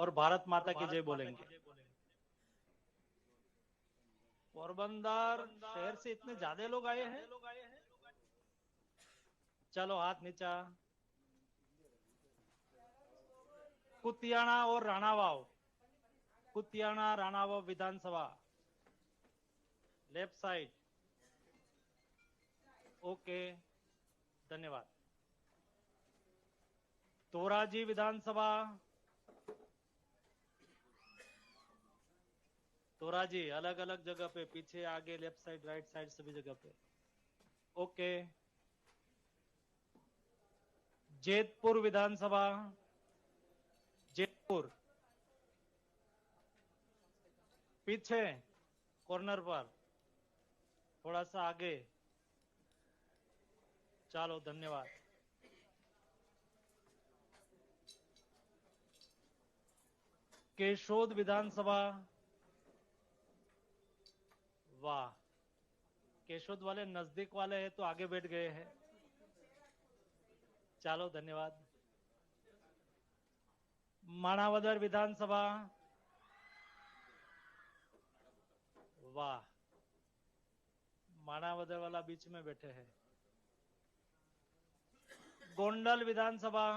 और भारत माता की जय बोलेंगे। पोरबंदर शहर से इतने ज्यादा लोग आए हैं। चलो हाथ नीचा। कुतियाना और राणावाव, कुतियाना राणावाव विधानसभा, लेफ्ट साइड। ओके, धन्यवाद। तोराजी विधानसभा, तोराजी अलग अलग जगह पे, पीछे आगे लेफ्ट साइड राइट साइड सभी जगह पे। ओके। जेतपुर विधानसभा, जेतपुर पीछे कॉर्नर पर, थोड़ा सा आगे। चलो धन्यवाद। केशोद विधानसभा, वाह, केशोद वाले नजदीक वाले हैं तो आगे बैठ गए हैं। चलो धन्यवाद। माणावदर विधानसभा, वाह, माणावदर वाला बीच में बैठे हैं। गोंडल विधानसभा,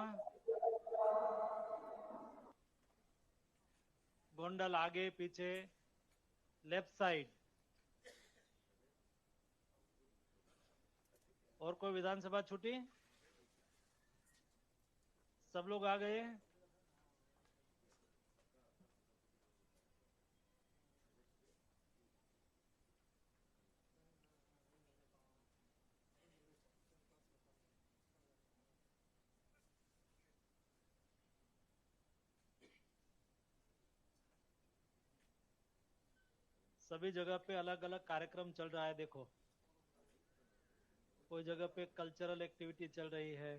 गोंडल आगे पीछे लेफ्ट साइड। और कोई विधानसभा छूटी? सब लोग आ गए? सभी जगह पे अलग अलग कार्यक्रम चल रहा है। देखो, कोई जगह पे कल्चरल एक्टिविटी चल रही है,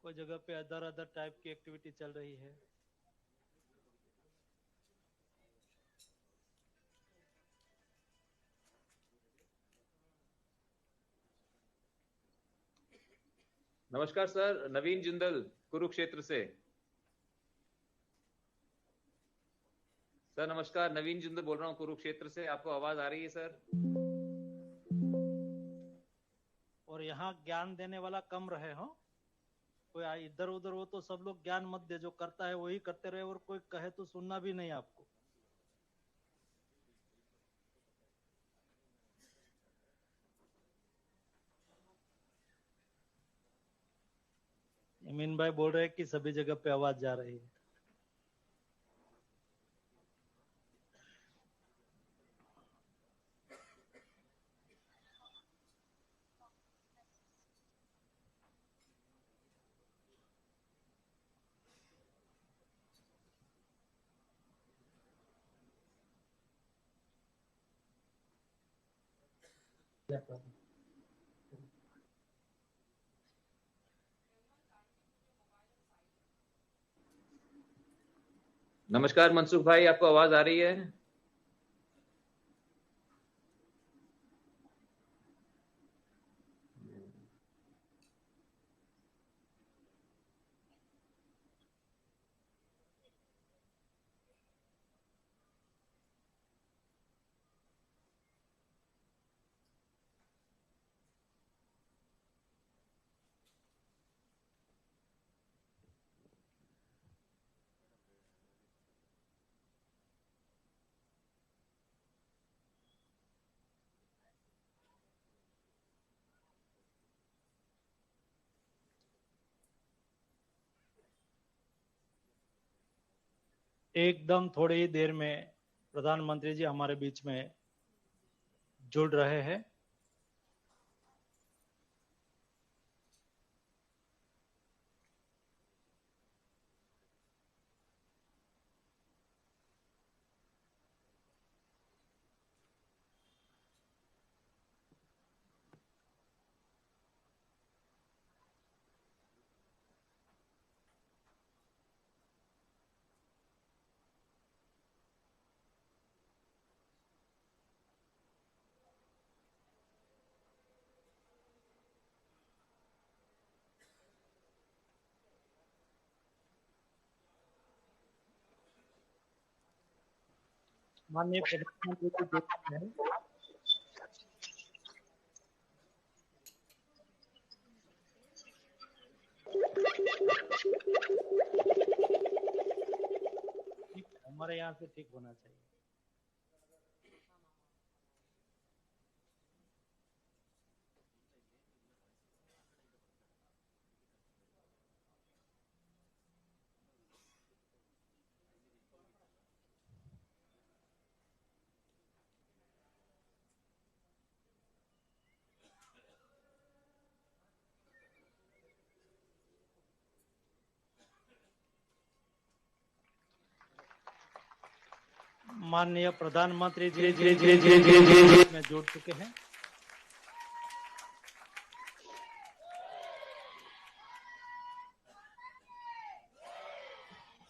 कोई जगह पे अदर अदर टाइप की एक्टिविटी चल रही है। नमस्कार सर, नवीन जिंदल कुरुक्षेत्र से। सर नमस्कार, नवीन जिंदल बोल रहा हूँ कुरुक्षेत्र से। आपको आवाज आ रही है सर? और यहाँ ज्ञान देने वाला कम रहे हो। कोई इधर उधर हो तो सब लोग ज्ञान मत दे, जो करता है वही करते रहे, और कोई कहे तो सुनना भी नहीं आपको। अमीन भाई बोल रहे हैं कि सभी जगह पे आवाज जा रही है। नमस्कार मनसुख भाई, आपको आवाज आ रही है? एकदम थोड़ी ही देर में प्रधानमंत्री जी हमारे बीच में जुड़ रहे हैं। माननीय प्रधानमंत्री जी देखते हैं। ठीक, हमारे यहाँ से ठीक होना चाहिए। माननीय प्रधानमंत्री जी में जुड़ चुके हैं।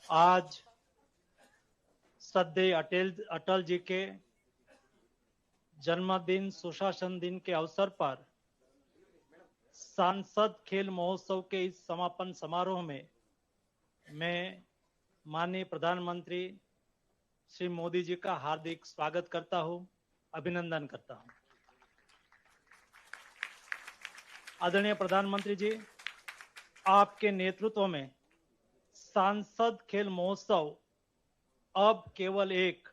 आज श्रद्धेय अटल जी के जन्मदिन सुशासन दिन के अवसर पर सांसद खेल महोत्सव के इस समापन समारोह में मैं माननीय प्रधानमंत्री श्री मोदी जी का हार्दिक स्वागत करता हूं, अभिनंदन करता हूं। आदरणीय प्रधानमंत्री जी, आपके नेतृत्व में सांसद खेल महोत्सव अब केवल एक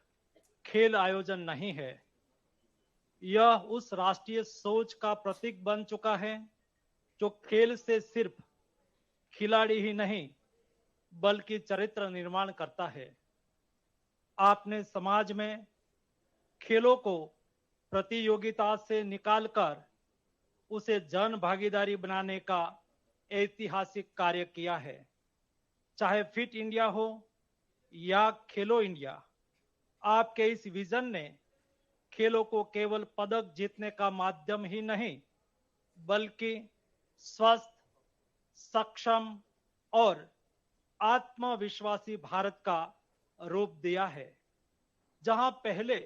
खेल आयोजन नहीं है, यह उस राष्ट्रीय सोच का प्रतीक बन चुका है जो खेल से सिर्फ खिलाड़ी ही नहीं बल्कि चरित्र निर्माण करता है। आपने समाज में खेलों को प्रतियोगिता से निकालकर उसे जन भागीदारी बनाने का ऐतिहासिक कार्य किया है। चाहे फिट इंडिया हो या खेलो इंडिया, आपके इस विजन ने खेलों को केवल पदक जीतने का माध्यम ही नहीं बल्कि स्वस्थ, सक्षम और आत्मविश्वासी भारत का रूप दिया है। जहां पहले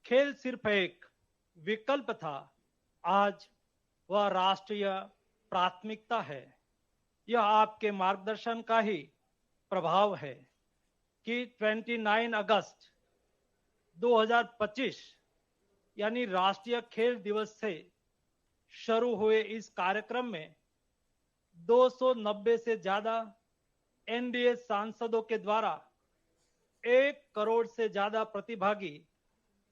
खेल सिर्फ एक विकल्प था, आज वह राष्ट्रीय प्राथमिकता है। यह आपके मार्गदर्शन का ही प्रभाव है कि 29 अगस्त 2025 यानी राष्ट्रीय खेल दिवस से शुरू हुए इस कार्यक्रम में 290 से ज्यादा एनडीए सांसदों के द्वारा 1 करोड़ से ज्यादा प्रतिभागी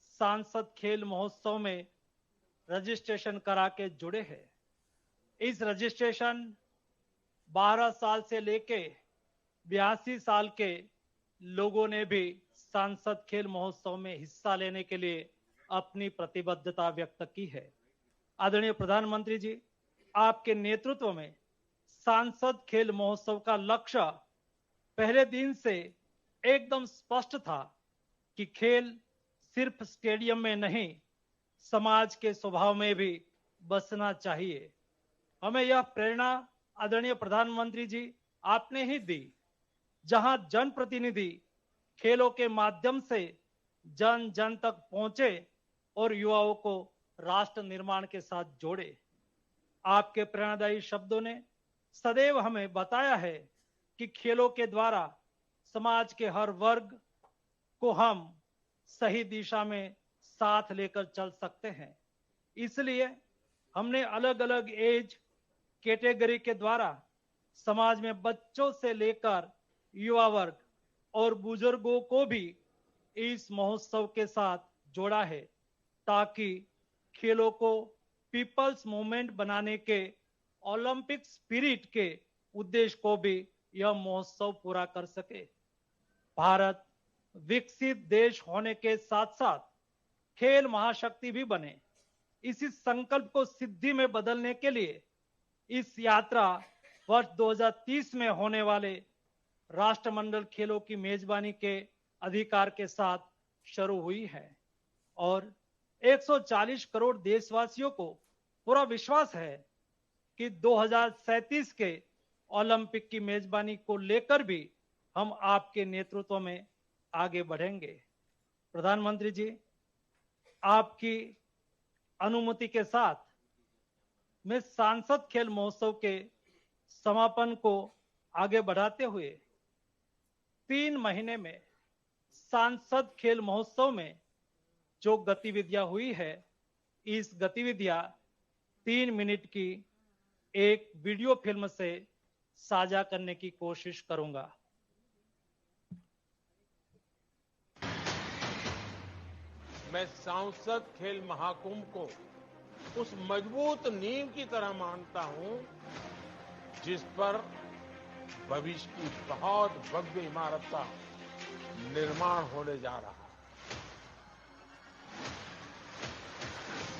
सांसद खेल महोत्सव में रजिस्ट्रेशन करा के जुड़े हैं। इस रजिस्ट्रेशन 12 साल से लेके 82 साल के लोगों ने भी सांसद खेल महोत्सव में हिस्सा लेने के लिए अपनी प्रतिबद्धता व्यक्त की है। आदरणीय प्रधानमंत्री जी, आपके नेतृत्व में सांसद खेल महोत्सव का लक्ष्य पहले दिन से एकदम स्पष्ट था कि खेल सिर्फ स्टेडियम में नहीं, समाज के स्वभाव में भी बसना चाहिए। हमें यह प्रेरणा आदरणीय प्रधानमंत्री जी आपने ही दी, जहां जनप्रतिनिधि खेलों के माध्यम से जन जन तक पहुंचे और युवाओं को राष्ट्र निर्माण के साथ जोड़े। आपके प्रेरणादायी शब्दों ने सदैव हमें बताया है कि खेलों के द्वारा समाज के हर वर्ग को हम सही दिशा में साथ लेकर चल सकते हैं। इसलिए हमने अलग अलग एज कैटेगरी के द्वारा समाज में बच्चों से लेकर युवा वर्ग और बुजुर्गों को भी इस महोत्सव के साथ जोड़ा है, ताकि खेलों को पीपल्स मूवमेंट बनाने के ओलंपिक स्पिरिट के उद्देश्य को भी यह महोत्सव पूरा कर सके। भारत विकसित देश होने के साथ साथ खेल महाशक्ति भी बने, इसी संकल्प को सिद्धि में बदलने के लिए इस यात्रा वर्ष 2030 में होने वाले राष्ट्रमंडल खेलों की मेजबानी के अधिकार के साथ शुरू हुई है और 140 करोड़ देशवासियों को पूरा विश्वास है कि 2037 के ओलंपिक की मेजबानी को लेकर भी हम आपके नेतृत्व में आगे बढ़ेंगे। प्रधानमंत्री जी, आपकी अनुमति के साथ मैं सांसद खेल महोत्सव के समापन को आगे बढ़ाते हुए 3 महीने में सांसद खेल महोत्सव में जो गतिविधियां हुई है, इस गतिविधियां 3 मिनट की एक वीडियो फिल्म से साझा करने की कोशिश करूंगा। मैं सांसद खेल महाकुंभ को उस मजबूत नींव की तरह मानता हूं जिस पर भविष्य की बहुत भव्य इमारत का निर्माण होने जा रहा है।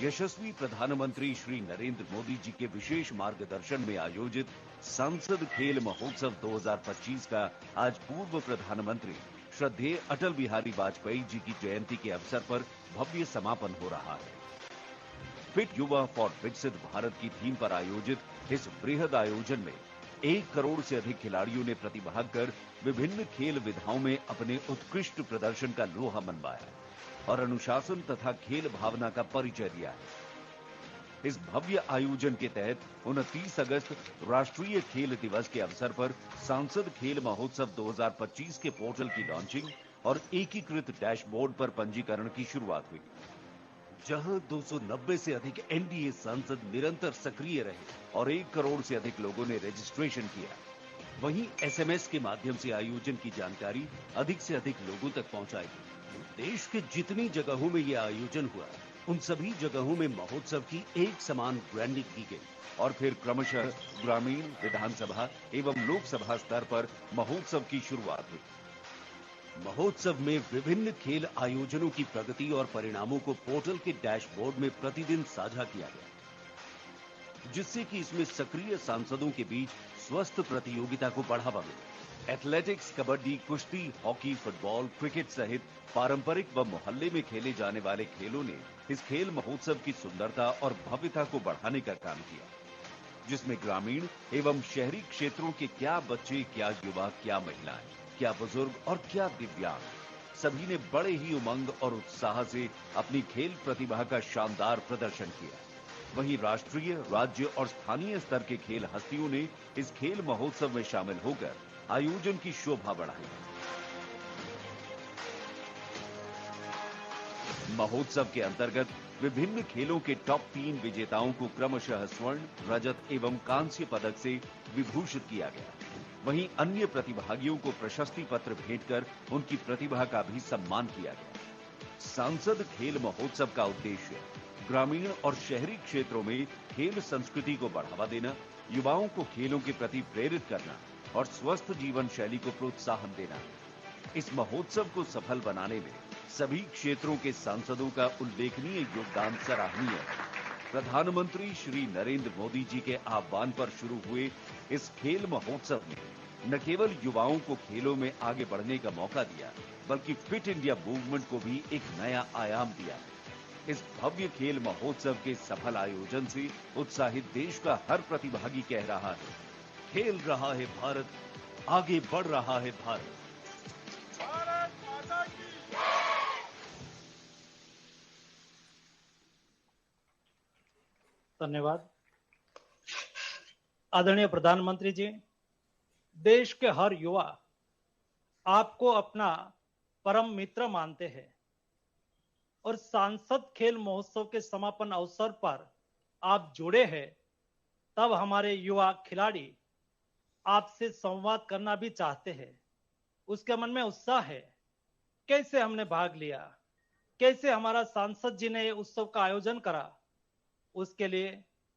यशस्वी प्रधानमंत्री श्री नरेंद्र मोदी जी के विशेष मार्गदर्शन में आयोजित संसद खेल महोत्सव 2025 का आज पूर्व प्रधानमंत्री श्रद्धेय अटल बिहारी वाजपेयी जी की जयंती के अवसर पर भव्य समापन हो रहा है। फिट युवा फॉर विकसित भारत की थीम पर आयोजित इस बृहद आयोजन में 1 करोड़ से अधिक खिलाड़ियों ने प्रतिभाग कर विभिन्न खेल विधाओं में अपने उत्कृष्ट प्रदर्शन का लोहा मनवाया और अनुशासन तथा खेल भावना का परिचय दिया है। इस भव्य आयोजन के तहत 29 अगस्त राष्ट्रीय खेल दिवस के अवसर पर सांसद खेल महोत्सव 2025 के पोर्टल की लॉन्चिंग और एकीकृत डैशबोर्ड पर पंजीकरण की शुरुआत हुई, जहां 290 से अधिक एनडीए सांसद निरंतर सक्रिय रहे और 1 करोड़ से अधिक लोगों ने रजिस्ट्रेशन किया। वहीं एसएमएस के माध्यम से आयोजन की जानकारी अधिक से अधिक लोगों तक पहुंचाई गई। देश के जितनी जगहों में यह आयोजन हुआ, उन सभी जगहों में महोत्सव की एक समान ब्रांडिंग की गई और फिर क्रमशः ग्रामीण, विधानसभा एवं लोकसभा स्तर पर महोत्सव की शुरुआत हुई। महोत्सव में विभिन्न खेल आयोजनों की प्रगति और परिणामों को पोर्टल के डैशबोर्ड में प्रतिदिन साझा किया गया, जिससे कि इसमें सक्रिय सांसदों के बीच स्वस्थ प्रतियोगिता को बढ़ावा मिले। एथलेटिक्स, कबड्डी, कुश्ती, हॉकी, फुटबॉल, क्रिकेट सहित पारंपरिक व मोहल्ले में खेले जाने वाले खेलों ने इस खेल महोत्सव की सुंदरता और भव्यता को बढ़ाने का काम किया, जिसमें ग्रामीण एवं शहरी क्षेत्रों के क्या बच्चे, क्या युवा, क्या महिलाएं, क्या बुजुर्ग और क्या दिव्यांग, सभी ने बड़े ही उमंग और उत्साह से अपनी खेल प्रतिभा का शानदार प्रदर्शन किया। वहीं राष्ट्रीय, राज्य और स्थानीय स्तर के खेल हस्तियों ने इस खेल महोत्सव में शामिल होकर आयोजन की शोभा बढ़ाई। महोत्सव के अंतर्गत विभिन्न खेलों के टॉप 3 विजेताओं को क्रमशः स्वर्ण, रजत एवं कांस्य पदक से विभूषित किया गया। वहीं अन्य प्रतिभागियों को प्रशस्ति पत्र भेंटकर उनकी प्रतिभा का भी सम्मान किया गया। सांसद खेल महोत्सव का उद्देश्य ग्रामीण और शहरी क्षेत्रों में खेल संस्कृति को बढ़ावा देना, युवाओं को खेलों के प्रति प्रेरित करना और स्वस्थ जीवन शैली को प्रोत्साहन देना। इस महोत्सव को सफल बनाने में सभी क्षेत्रों के सांसदों का उल्लेखनीय योगदान सराहनीय है। प्रधानमंत्री श्री नरेंद्र मोदी जी के आह्वान पर शुरू हुए इस खेल महोत्सव ने न केवल युवाओं को खेलों में आगे बढ़ने का मौका दिया, बल्कि फिट इंडिया मूवमेंट को भी एक नया आयाम दिया। इस भव्य खेल महोत्सव के सफल आयोजन से उत्साहित देश का हर प्रतिभागी कह रहा है, खेल रहा है भारत, आगे बढ़ रहा है भारत। भारत माता की धन्यवाद। आदरणीय प्रधानमंत्री जी, देश के हर युवा आपको अपना परम मित्र मानते हैं और सांसद खेल महोत्सव के समापन अवसर पर आप जुड़े हैं, तब हमारे युवा खिलाड़ी आपसे संवाद करना भी चाहते हैं। उसके मन में उत्साह है, कैसे हमने भाग लिया, कैसे हमारा सांसद जी ने ये उत्सव का आयोजन करा। उसके लिए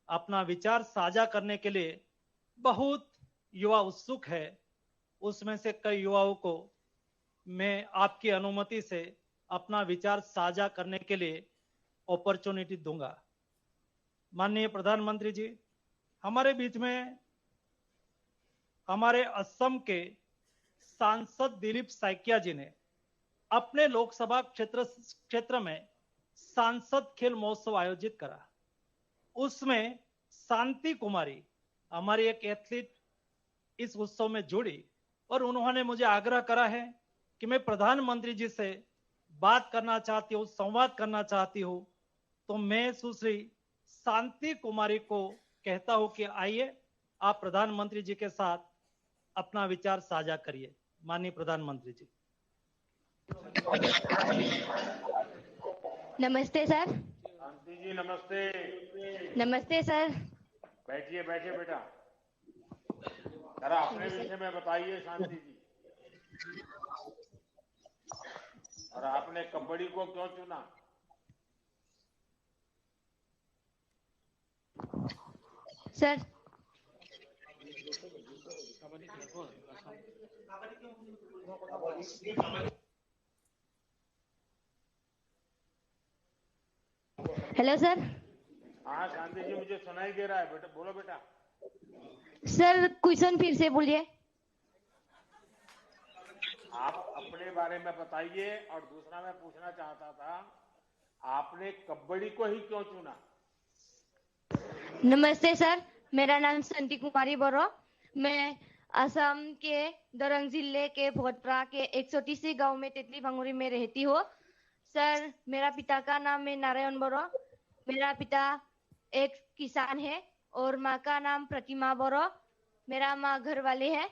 अपना विचार साझा करने के लिए बहुत युवा उत्सुक है। उसमें से कई युवाओं को मैं आपकी अनुमति से अपना विचार साझा करने के लिए अपॉर्चुनिटी दूंगा। माननीय प्रधानमंत्री जी, हमारे बीच में हमारे असम के सांसद दिलीप साइकिया जी ने अपने लोकसभा क्षेत्र में सांसद खेल महोत्सव आयोजित करा। उसमें शांति कुमारी, हमारी एक एथलीट, इस उत्सव में जुड़ी और उन्होंने मुझे आग्रह करा है कि मैं प्रधानमंत्री जी से बात करना चाहती हूँ, संवाद करना चाहती हूँ। तो मैं सुश्री शांति कुमारी को कहता हूँ कि आइए आप प्रधानमंत्री जी के साथ अपना विचार साझा करिए। माननीय प्रधानमंत्री जी। नमस्ते सर। शांति जी नमस्ते। नमस्ते सर। बैठिए बैठिए बेटा। जरा अपने विषय में बताइए शांति जी। और आपने कबड्डी को क्यों चुना? Sir hello sir. हाँ शांति जी मुझे सुनाई दे रहा है बेटा, बोलो बेटा। सर क्वेश्चन फिर से बोलिए। आप अपने बारे में बताइए। और दूसरा मैं पूछना चाहता था, आपने कबड्डी को ही क्यों चुना? नमस्ते सर, मेरा नाम संती कुमारी बोरो। मैं असम के दरंग जिले के भोटप्रा के एक छोटी सी गांव में तेतली भांगुरी में रहती हूँ। सर मेरा पिता का नाम है नारायण बोरो। मेरा पिता एक किसान है और माँ का नाम प्रतिमा बोरो। मेरा माँ घर वाले है,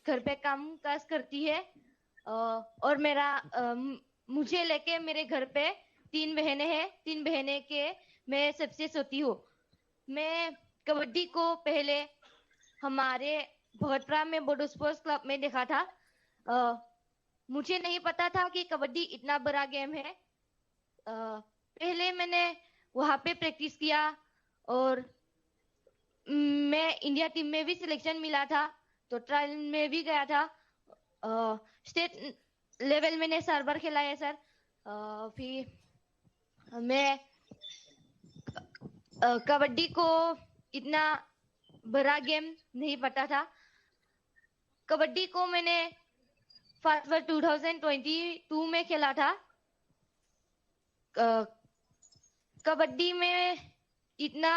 घर पे काम काज करती है। और मुझे लेके मेरे घर पे 3 बहनें हैं। 3 बहनें के मैं सबसे छोटी हूँ। मैं कबड्डी को पहले हमारे भोटप्रा में बोडो स्पोर्ट्स क्लब में देखा था। मुझे नहीं पता था कि कबड्डी इतना बड़ा गेम है। पहले मैंने वहां पे प्रैक्टिस किया और मैं इंडिया टीम में भी सिलेक्शन मिला था, तो ट्रायल में भी गया था। स्टेट लेवल मैंने 4 बार खेला है सर। फिर मैं कबड्डी को इतना बड़ा गेम नहीं पता था। कबड्डी को मैंने फर्स्ट बार 2022 में खेला था। कबड्डी में इतना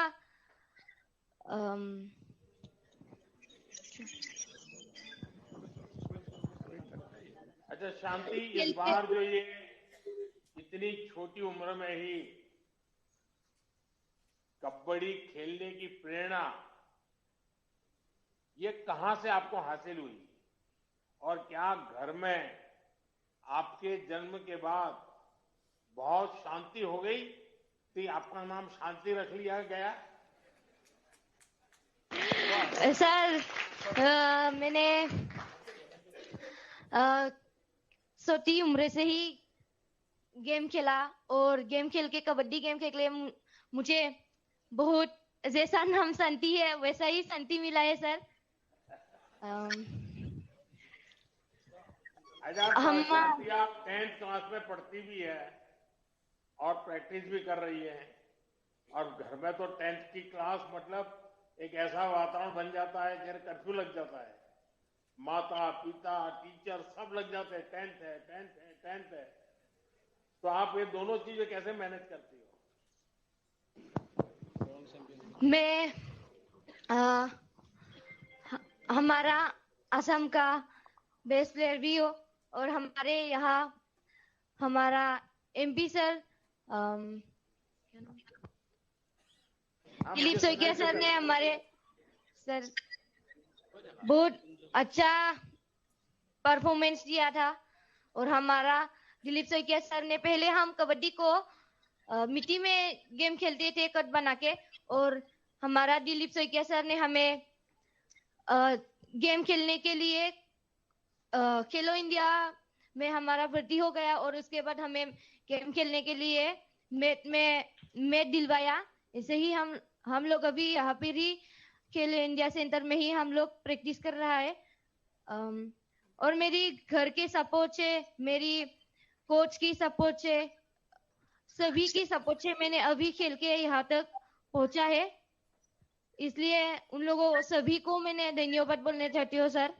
अच्छा शांति, इस बार जो ये इतनी छोटी उम्र में ही कबड्डी खेलने की प्रेरणा ये कहां से आपको हासिल हुई? और क्या घर में आपके जन्म के बाद बहुत शांति हो गई कि आपका नाम शांति रख लिया गया? सर मैंने छोटी उम्र से ही गेम खेला और गेम खेल के कबड्डी गेम खेल के मुझे बहुत जैसा नाम शांति है वैसा ही शांति मिला है सर। शांति आप 10th क्लास में पढ़ती भी है और प्रैक्टिस भी कर रही है, और घर में तो 10th की क्लास मतलब एक ऐसा वातावरण बन जाता है कि कर्फ्यू लग जाता है। माता पिता टीचर सब लग जाते हैं, 10th है 10th है 10th है। तो आप ये दोनों चीजें कैसे मैनेज करती हो? मैं हमारा असम का बेस्ट प्लेयर भी हो और हमारे यहाँ हमारा एमपी सर दिलीप सोइकिया सर ने हमारे सर बहुत अच्छा परफॉर्मेंस दिया था। और हमारा दिलीप सोइकिया सर ने पहले हम कबड्डी को मिट्टी में गेम खेलते थे कट बना के, और हमारा दिलीप सोइकिया सर ने हमें गेम खेलने के लिए खेलो इंडिया में हमारा भर्ती हो गया और उसके बाद हमें गेम खेलने के लिए मैच दिलवाया। ऐसे ही हम लोग अभी यहाँ पर ही खेलो इंडिया सेंटर में ही हम लोग प्रैक्टिस कर रहा है। और मेरी घर के सपोर्ट से, मेरी कोच की सपोर्ट से, सभी की सपोर्ट से मैंने अभी खेल के यहाँ तक पहुंचा है। इसलिए उन लोगों सभी को मैंने धन्यवाद बोलना चाहती हूँ सर।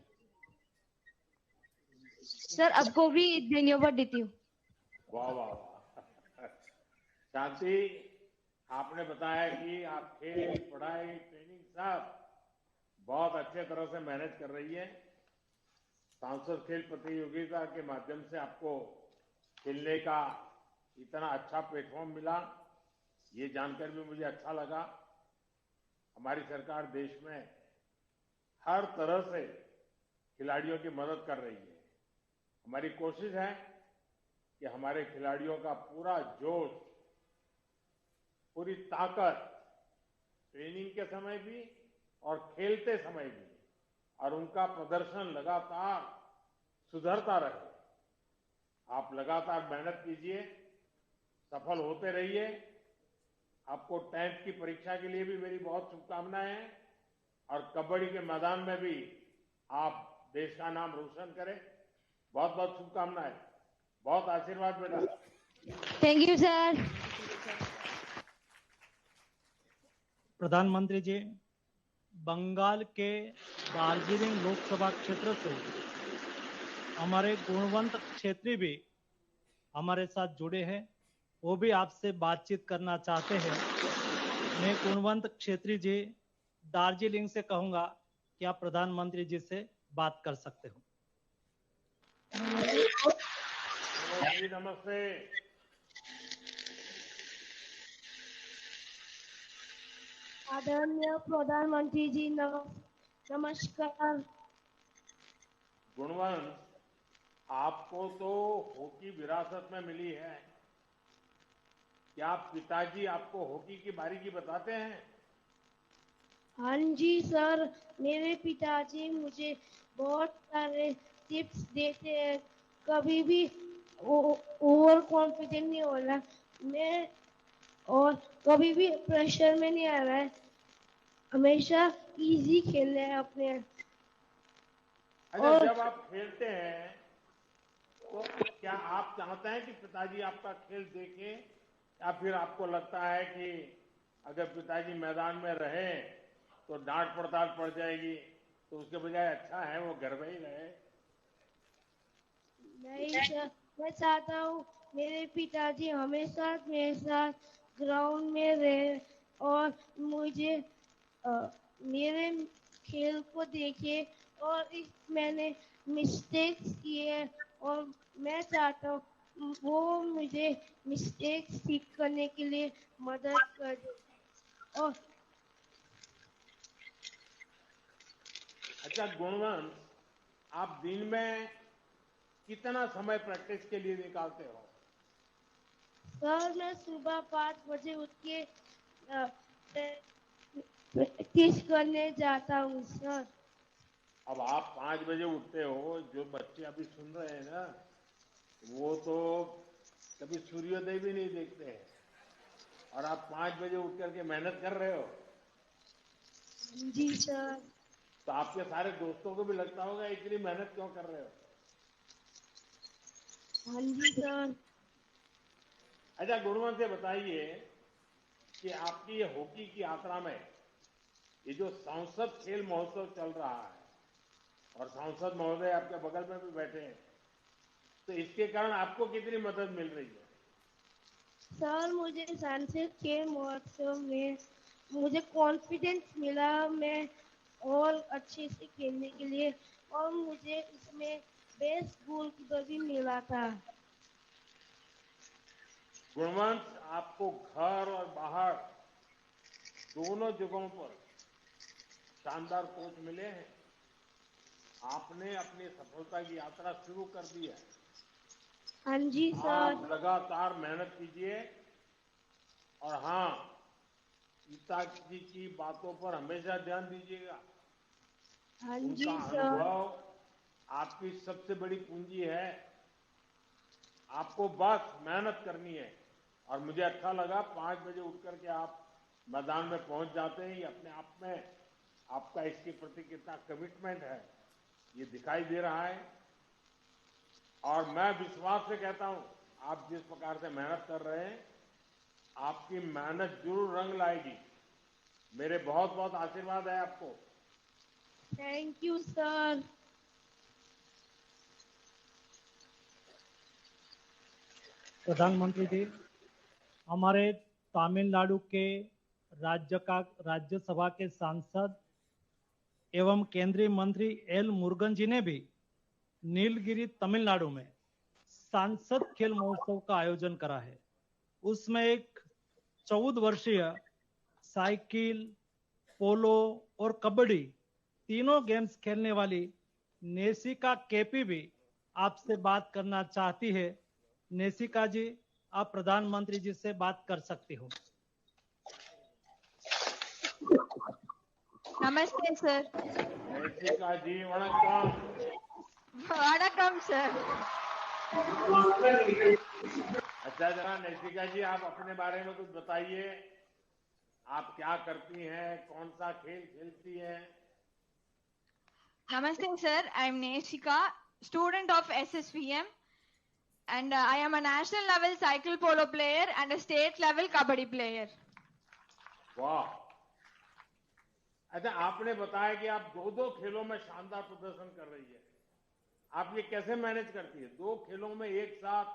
सर आपको भी धन्यवाद देती हूँ। वाह वाह वाह। शांति, आपने बताया कि आप खेल पढ़ाई ट्रेनिंग सब बहुत अच्छे तरह से मैनेज कर रही है। सांसद खेल प्रतियोगिता के माध्यम से आपको खेलने का इतना अच्छा प्लेटफॉर्म मिला, ये जानकर भी मुझे अच्छा लगा। हमारी सरकार देश में हर तरह से खिलाड़ियों की मदद कर रही है। हमारी कोशिश है कि हमारे खिलाड़ियों का पूरा जोश, पूरी ताकत ट्रेनिंग के समय भी और खेलते समय भी, और उनका प्रदर्शन लगातार सुधरता रहे। आप लगातार मेहनत कीजिए, सफल होते रहिए। आपको 10th की परीक्षा के लिए भी मेरी बहुत शुभकामनाएं हैं, और कबड्डी के मैदान में भी आप देश का नाम रोशन करें। बहुत बहुत शुभकामनाएं, बहुत आशीर्वाद बेटा। Thank you sir. प्रधानमंत्री जी, बंगाल के दार्जिलिंग लोकसभा क्षेत्र से हमारे गुणवंत क्षेत्री भी हमारे साथ जुड़े हैं, वो भी आपसे बातचीत करना चाहते हैं। मैं गुणवंत क्षेत्री जी दार्जिलिंग से कहूंगा कि आप प्रधानमंत्री जी से बात कर सकते हो। नमस्ते। आदरणीय प्रधानमंत्री जी नमस्कार। गुणवंत, आपको तो हॉकी विरासत में मिली है। क्या पिताजी आपको हॉकी की बारीकी बताते हैं? हाँ जी सर, मेरे पिताजी मुझे बहुत सारे टिप्स देते हैं। कभी भी ओवर कॉन्फिडेंट नहीं होना मैं, और कभी भी प्रेशर में नहीं आ रहा है। हमेशा इजी खेलना है अपने। अच्छा, जब आप खेलते हैं तो क्या आप चाहते हैं कि पिताजी आपका खेल देखें, या फिर आपको लगता है कि अगर पिताजी मैदान में रहे तो डांट पड़ताल पड़ जाएगी, तो उसके बजाय अच्छा है वो घर में ही रहे? नहीं सर, मैं चाहता हूँ मेरे पिताजी हमेशा मेरे साथ ग्राउंड में रहे और मुझे मेरे खेल को देखे, और मैंने मिस्टेक्स किए और मैं चाहता हूँ वो मुझे मिस्टेक्स ठीक करने के लिए मदद कर दे। और अच्छा गुणवंत, आप दिन में कितना समय प्रैक्टिस के लिए निकालते हो? सर, मैं सुबह 5 बजे उठ के प्रैक्टिस करने जाता हूँ सर। अब आप 5 बजे उठते हो, जो बच्चे अभी सुन रहे हैं ना, वो तो कभी सूर्योदय भी नहीं देखते हैं, और आप 5 बजे उठ करके मेहनत कर रहे हो। जी सर। तो आपके सारे दोस्तों को भी लगता होगा इतनी मेहनत क्यों कर रहे हो? हाँ जी सर। अच्छा गुणवंत से बताइए कि आपकी ये हॉकी की यात्रा में ये जो सांसद खेल महोत्सव चल रहा है, और सांसद महोदय आपके बगल में भी बैठे हैं, तो इसके कारण आपको कितनी मदद मिल रही है? सर, मुझे सांसद खेल महोत्सव में मुझे कॉन्फिडेंस मिला, मैं और अच्छे से खेलने के लिए, और मुझे इसमें बेस्ट गोलकीपर भी मिला था। गुणवंत, आपको घर और बाहर दोनों जगहों पर शानदार कोच मिले हैं। आपने अपनी सफलता की यात्रा शुरू कर दी है। हाँ जी सर। आप लगातार मेहनत कीजिए, और हाँ, पिताजी की बातों पर हमेशा ध्यान दीजिएगा। हाँ जी उनका सर। अनुभव आपकी सबसे बड़ी पूंजी है। आपको बस मेहनत करनी है, और मुझे अच्छा लगा 5 बजे उठ करके आप मैदान में पहुंच जाते हैं। ये अपने आप में आपका इसके प्रति कितना कमिटमेंट है ये दिखाई दे रहा है। और मैं विश्वास से कहता हूं, आप जिस प्रकार से मेहनत कर रहे हैं, आपकी मेहनत जरूर रंग लाएगी। मेरे बहुत बहुत आशीर्वाद है आपको। Thank you sir. प्रधानमंत्री जी, हमारे तमिलनाडु के राज्यसभा के सांसद एवं केंद्रीय मंत्री एल मुरुगन जी ने भी नीलगिरी तमिलनाडु में सांसद खेल महोत्सव का आयोजन करा है। उसमें एक 14 वर्षीय साइकिल, पोलो और कबड्डी तीनों गेम्स खेलने वाली नेसिका केपी भी आपसे बात करना चाहती है। नेसिका जी, आप प्रधानमंत्री जी से बात कर सकती हो। नमस्ते सर। नेसिका जी वणक्कम। वणक्कम सर। अच्छा, जरा नेसिका जी आप अपने बारे में कुछ बताइए। आप क्या करती हैं, कौन सा खेल खेलती हैं? Namaste sir, I am Neshika, student of SSVM, and I am a national level cycle polo player and a state level kabaddi player. वाह। अच्छा, आपने बताया कि आप दो खेलों में शानदार प्रदर्शन कर रही है। आप ये कैसे मैनेज करती है? दो खेलों में एक साथ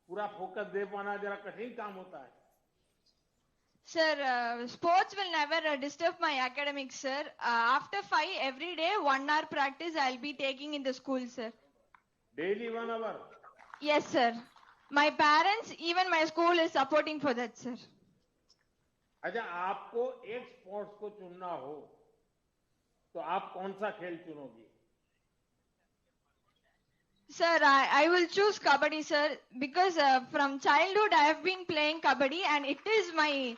पूरा फोकस दे पाना जरा कठिन काम होता है। Sir, sports will never disturb my academics, sir. After 5 every day, 1 hour practice I'll be taking in the school, sir. Daily 1 hour? Yes, sir. My parents, even my school is supporting for that, sir. अच्छा, आपको एक sports को चुनना हो तो आप कौन सा खेल चुनोगी? Sir, I will choose kabaddi, sir, because from childhood I have been playing kabaddi and it is my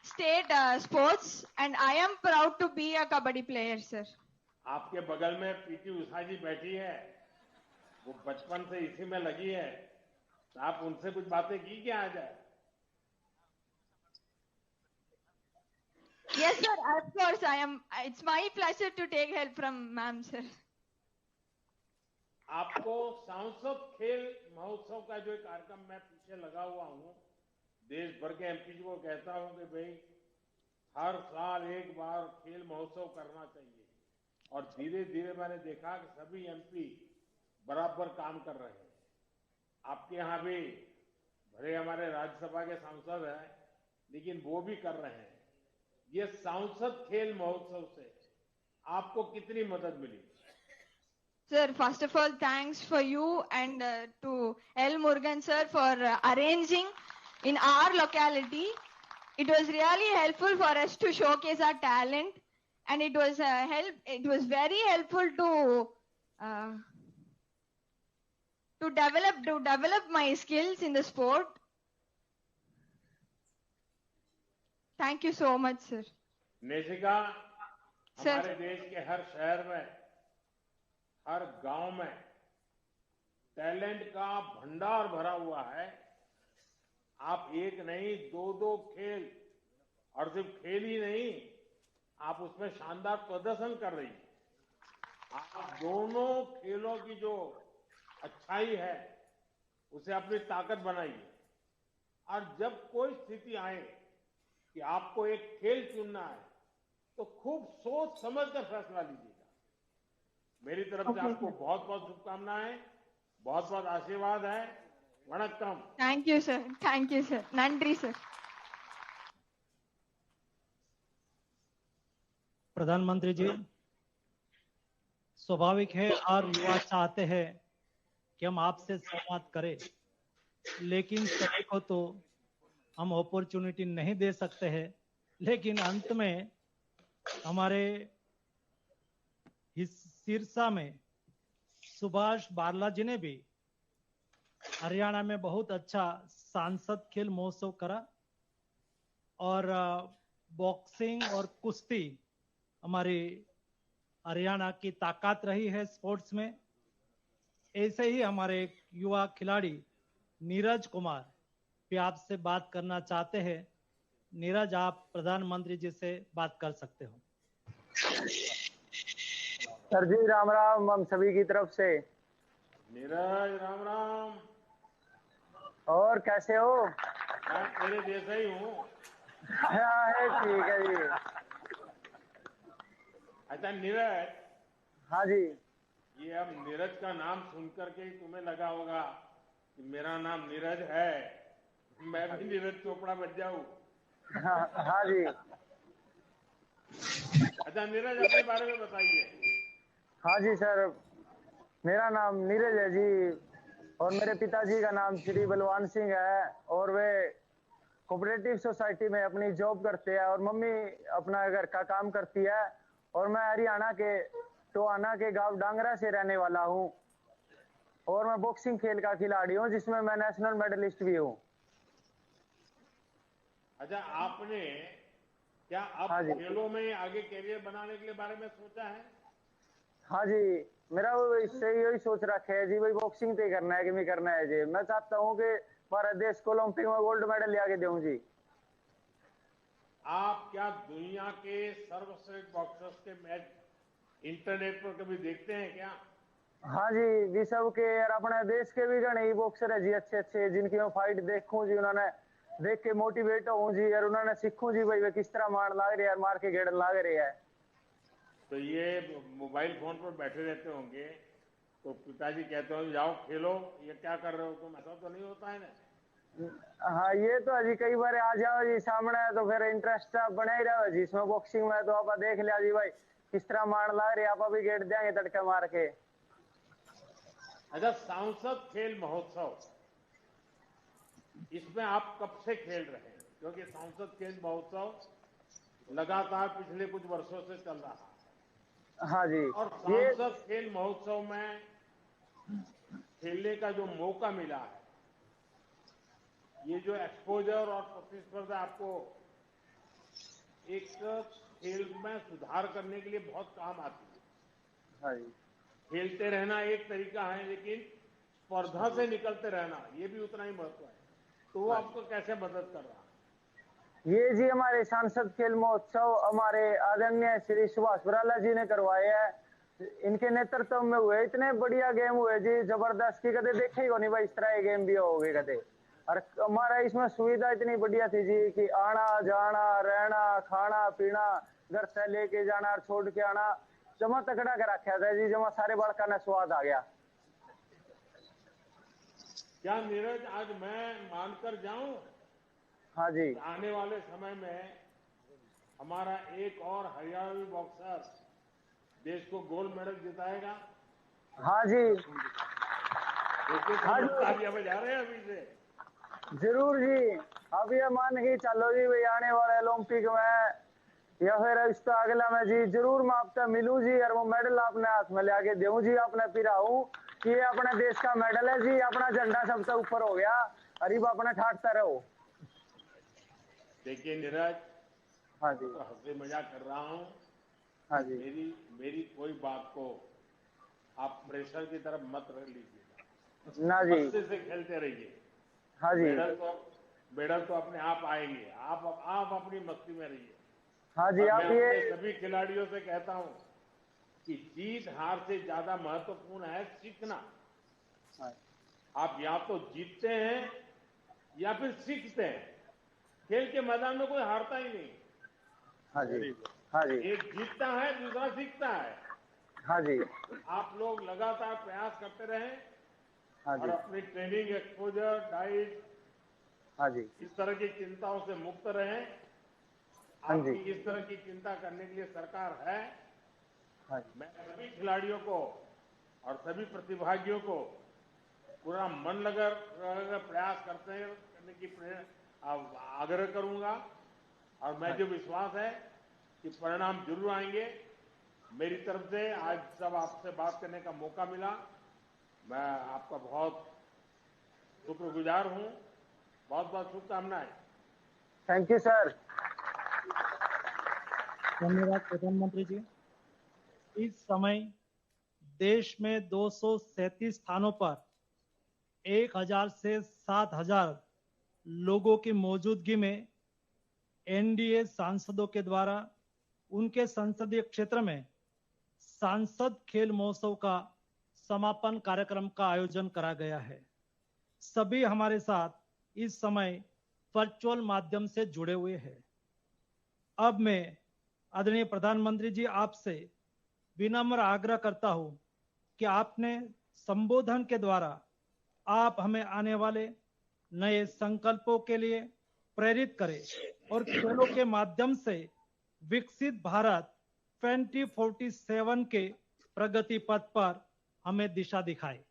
state sports and I am proud to be a kabaddi player, sir. आपके बगल में पीटी उषा जी बैठी है, वो बचपन से इसी में लगी है, तो आप उनसे कुछ बातें की क्या आ जाए? Yes, sir, of course I am. It's my pleasure to take help from ma'am, sir. आपको सांसद खेल महोत्सव का जो एक कार्यक्रम मैं पीछे लगा हुआ हूं, देश भर के एमपी को कहता हूं कि भाई हर साल एक बार खेल महोत्सव करना चाहिए, और धीरे धीरे मैंने देखा कि सभी एमपी बराबर काम कर रहे हैं। आपके यहाँ भी भले हमारे राज्यसभा के सांसद हैं, लेकिन वो भी कर रहे हैं। ये सांसद खेल महोत्सव से आपको कितनी मदद मिली? Sir, first of all, thanks for you and to L. Murugan sir for arranging in our locality. It was really helpful for us to showcase our talent, and it was It was very helpful to develop my skills in the sport. Thank you so much, sir. नेशिका, Sir. हमारे देश के हर शहर में, हर गांव में talent का भंडार भरा हुआ है। आप एक नहीं, दो खेल, और सिर्फ खेल ही नहीं, आप उसमें शानदार प्रदर्शन कर रही हैं। आप दोनों खेलों की जो अच्छाई है उसे अपनी ताकत बनाइए, और जब कोई स्थिति आए कि आपको एक खेल चुनना है तो खूब सोच समझ कर फैसला लीजिएगा। मेरी तरफ से आपको बहुत बहुत शुभकामनाएं, बहुत बहुत आशीर्वाद है। वणक्कम। Thank you, sir. Thank you, sir. Nandri, sir. प्रधानमंत्री जी, स्वाभाविक है और युवा चाहते हैं कि हम आपसे संवाद करें, लेकिन सभी को तो हम अपॉर्चुनिटी नहीं दे सकते हैं। लेकिन अंत में हमारे सिरसा में सुभाष बारला जी ने भी हरियाणा में बहुत अच्छा सांसद खेल महोत्सव करा, और बॉक्सिंग और कुश्ती हमारी हरियाणा की ताकत रही है स्पोर्ट्स में। ऐसे ही हमारे एक युवा खिलाड़ी नीरज कुमार भी आपसे बात करना चाहते हैं। नीरज, आप प्रधानमंत्री जी से बात कर सकते हो। सर जी राम राम, हम सभी की तरफ से। नीरज, राम राम। और कैसे हो? मैं तेरे जैसा ही हूँ। हाँ है, ठीक है जी। अच्छा नीरज। हाँ जी। ये अब नीरज का नाम सुनकर के ही तुम्हें लगा होगा कि मेरा नाम नीरज है, मैं भी नीरज चोपड़ा बन जाऊं। हाँ जी। अच्छा नीरज, अपने बारे में बताइए। हाँ जी सर, मेरा नाम नीरज है जी, और मेरे पिताजी का नाम श्री बलवान सिंह है, और वे कोऑपरेटिव सोसाइटी में अपनी जॉब करते हैं, और मम्मी अपना घर का काम करती है। और मैं हरियाणा के टोहाना के गांव डांगरा से रहने वाला हूँ। और मैं बॉक्सिंग खेल का खिलाड़ी हूँ जिसमें मैं नेशनल मेडलिस्ट भी हूँ। अच्छा, आपने क्या अब हाँ जी। खेलों में आगे करियर बनाने के लिए बारे में सोचा है? हाँ जी, मेरा वो इससे यही सोच रखा है जी, भाई बॉक्सिंग तो ही करना है कि नहीं करना है जी। मैं चाहता हूँ कि भारत देश को ओलंपिक में गोल्ड मेडल ले आके दूं जी। आप क्या दुनिया के सर्वश्रेष्ठ बॉक्सर्स के मैच इंटरनेट पर कभी देखते हैं क्या? हाँ जी, विश्व के और अपने देश के भी गणे बॉक्सर है जी, अच्छे अच्छे, जिनकी मैं फाइट देखूं जी, उन्होंने देख के मोटिवेट हूँ जी, और उन्होंने सीखूं जी भाई वे किस तरह मार लाग रहे हैं, मार के गेड़ लाग रहे हैं। तो ये मोबाइल फोन पर बैठे रहते होंगे, तो पिताजी कहते होंगे जाओ खेलो, ये क्या कर रहे हो तुम, ऐसा तो नहीं होता है ना? हाँ, ये तो अजी कई बार आ जाओ जी सामने, तो फिर इंटरेस्ट बना ही रहा जी इसमें। बॉक्सिंग में तो आप देख लिया जी भाई किस तरह मार लाग रहे, आप अभी गेट देंगे तड़के मार के। अच्छा, सांसद खेल महोत्सव, इसमें आप कब से खेल रहे हैं? क्योंकि सांसद खेल महोत्सव लगातार पिछले कुछ वर्षों से चल रहा है, हाँ जी, और ये सांसद खेल महोत्सव में खेलने का जो मौका मिला है, ये जो एक्सपोजर और प्रतिस्पर्धा आपको एक खेल में सुधार करने के लिए बहुत काम आती है। हाँ जी, खेलते रहना एक तरीका है, लेकिन स्पर्धा से निकलते रहना ये भी उतना ही महत्व है। तो वो आपको कैसे मदद कर रहा है? ये जी हमारे सांसद खेल महोत्सव हमारे आदरणीय श्री सुभाष बराला जी ने करवाए है। इनके नेतृत्व में हुए, इतने बढ़िया गेम हुए जी, जबरदस्त की कदे देखे ही नहीं भाई, इस तरह गेम भी हो गए कदे। और हमारा इसमें सुविधा इतनी बढ़िया थी जी कि आना जाना रहना खाना पीना, घर से लेके जाना और छोड़ के आना, जमा तकड़ा कर रखा था जी, जमा सारे बड़का ने स्वाद आ गया। क्या नीरज, आज मैं मानकर जाऊं, हाँ जी, आने वाले समय में हमारा एक और हरियाणवी बॉक्सर देश को गोल्ड मेडल जिताएगा? हाँ जी, देखिए, हाँ जी, तालियां बजा रहे हैं अभी से। जरूर जी। अब ये मान के चलो जी भाई, आने वाले ओलंपिक में या फिर इसका अगला में जी जरूर मैं आपसे मिलूं जी, और वो मेडल अपने हाथ में लेके दूं जी, अपने पिराऊं कि ये अपने देश का मेडल है जी, अपना झंडा सबसे ऊपर हो गया, अरीब अपने ठाटता रहो। देखिए नीरज, हाँ जी, तो हंसी मजाक कर रहा हूं। हाँ जी, मेरी कोई बात को आप प्रेशर की तरफ मत रख लीजिएगा, ना जी, मस्ती से खेलते रहिए। हाँ जी, मेडल तो अपने आप आएंगे, आप अपनी मस्ती में रहिए। हाँ जी। और आप मैं ये अपने सभी खिलाड़ियों से कहता हूं कि जीत हार से ज्यादा महत्वपूर्ण है सीखना। हाँ, आप या तो जीतते हैं या फिर सीखते हैं। खेल के मैदान में कोई हारता ही नहीं, हाँ जी, हाँ जी, एक जीतता है दूसरा सीखता है। हाँ जी, आप लोग लगातार प्रयास करते रहें, हाँ और जी, अपनी ट्रेनिंग, एक्सपोजर, डाइट, हाँ जी, इस तरह की चिंताओं से मुक्त रहें। हाँ जी, आपकी इस तरह की चिंता करने के लिए सरकार है। हाँ जी, मैं सभी खिलाड़ियों को और सभी प्रतिभागियों को पूरा मन लगा प्रयास करने की आग्रह करूंगा, और मैं जो विश्वास है कि परिणाम जरूर आएंगे। मेरी तरफ से आज सब आपसे बात करने का मौका मिला, मैं आपका बहुत शुक्रगुजार हूं। बहुत बहुत शुभकामनाएं। Thank you sir. धन्यवाद प्रधानमंत्री जी। इस समय देश में 237 स्थानों पर 1000 से 7000 लोगों की मौजूदगी में एनडीए सांसदों के द्वारा उनके संसदीय क्षेत्र में सांसद खेल महोत्सव का समापन कार्यक्रम का आयोजन करा गया है। सभी हमारे साथ इस समय वर्चुअल माध्यम से जुड़े हुए हैं। अब मैं आदरणीय प्रधानमंत्री जी आपसे विनम्र आग्रह करता हूं कि आपने संबोधन के द्वारा आप हमें आने वाले नए संकल्पों के लिए प्रेरित करें और खेलों के माध्यम से विकसित भारत 2047 के प्रगति पथ पर हमें दिशा दिखाए।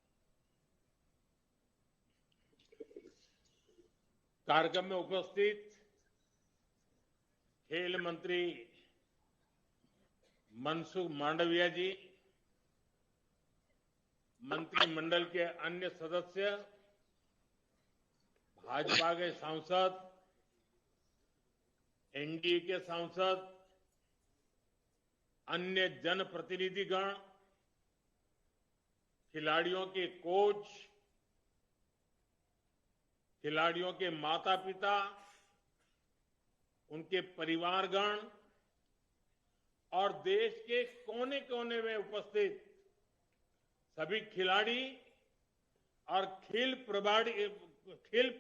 कार्यक्रम में उपस्थित खेल मंत्री मनसुख मांडविया जी, मंत्रिमंडल के अन्य सदस्य, भाजपा के सांसद, एनडीए के सांसद, अन्य जनप्रतिनिधिगण, खिलाड़ियों के कोच, खिलाड़ियों के माता पिता, उनके परिवारगण और देश के कोने कोने में उपस्थित सभी खिलाड़ी और खेल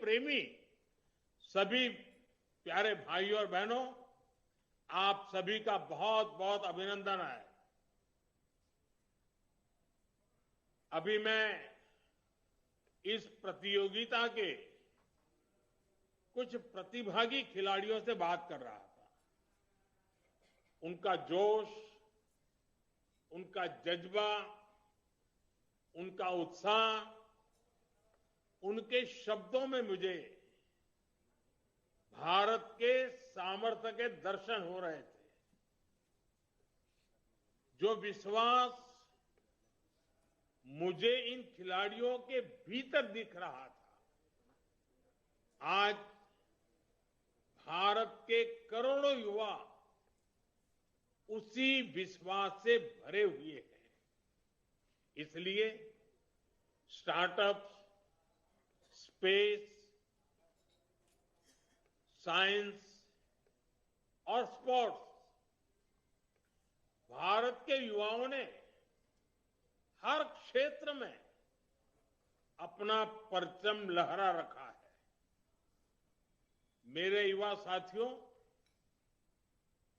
प्रेमी सभी प्यारे भाइयों और बहनों, आप सभी का बहुत बहुत अभिनंदन है। अभी मैं इस प्रतियोगिता के कुछ प्रतिभागी खिलाड़ियों से बात कर रहा था। उनका जोश, उनका जज्बा, उनका उत्साह, उनके शब्दों में मुझे भारत के सामर्थ्य के दर्शन हो रहे थे। जो विश्वास मुझे इन खिलाड़ियों के भीतर दिख रहा था, आज भारत के करोड़ों युवा उसी विश्वास से भरे हुए हैं। इसलिए स्टार्टअप, स्पेस, साइंस और स्पोर्ट्स, भारत के युवाओं ने हर क्षेत्र में अपना परचम लहरा रखा है। मेरे युवा साथियों,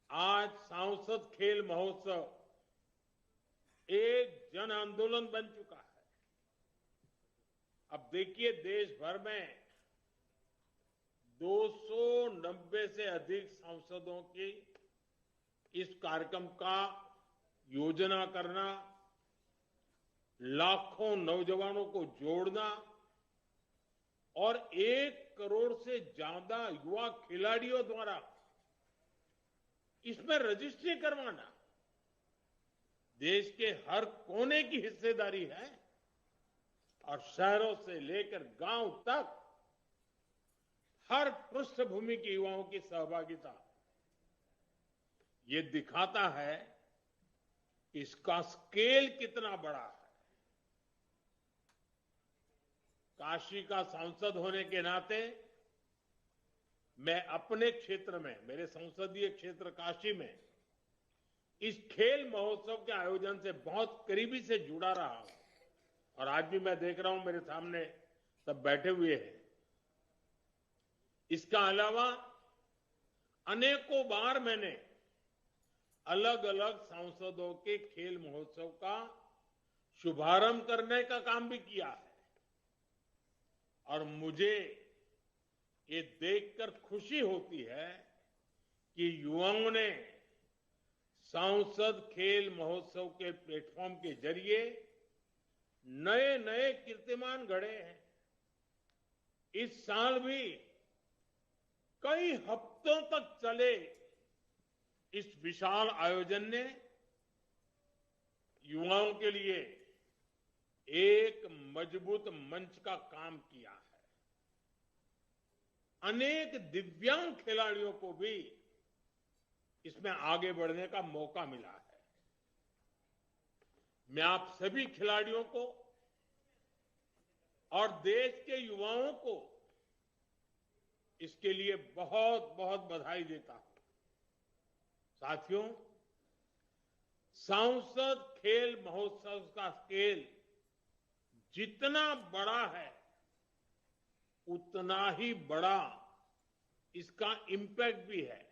आज सांसद खेल महोत्सव एक जन आंदोलन बन चुका है। अब देखिए, देश भर में 290 से अधिक सांसदों की इस कार्यक्रम का योजना करना, लाखों नौजवानों को जोड़ना और 1 करोड़ से ज्यादा युवा खिलाड़ियों द्वारा इसमें रजिस्ट्री करवाना, देश के हर कोने की हिस्सेदारी है। और शहरों से लेकर गांव तक हर पृष्ठभूमि के युवाओं की सहभागिता, ये दिखाता है कि इसका स्केल कितना बड़ा है। काशी का सांसद होने के नाते मैं अपने क्षेत्र में, मेरे संसदीय क्षेत्र काशी में, इस खेल महोत्सव के आयोजन से बहुत करीबी से जुड़ा रहा हूं। और आज भी मैं देख रहा हूं, मेरे सामने सब बैठे हुए हैं। इसका अलावा अनेकों बार मैंने अलग अलग सांसदों के खेल महोत्सव का शुभारंभ करने का काम भी किया है। और मुझे ये देखकर खुशी होती है कि युवाओं ने सांसद खेल महोत्सव के प्लेटफॉर्म के जरिए नए नए कीर्तिमान गढ़े हैं। इस साल भी कई हफ्तों तक चले इस विशाल आयोजन ने युवाओं के लिए एक मजबूत मंच का काम किया है। अनेक दिव्यांग खिलाड़ियों को भी इसमें आगे बढ़ने का मौका मिला है। मैं आप सभी खिलाड़ियों को और देश के युवाओं को इसके लिए बहुत बहुत बधाई देता हूं। साथियों, सांसद खेल महोत्सव का स्केल जितना बड़ा है, उतना ही बड़ा इसका इंपैक्ट भी है।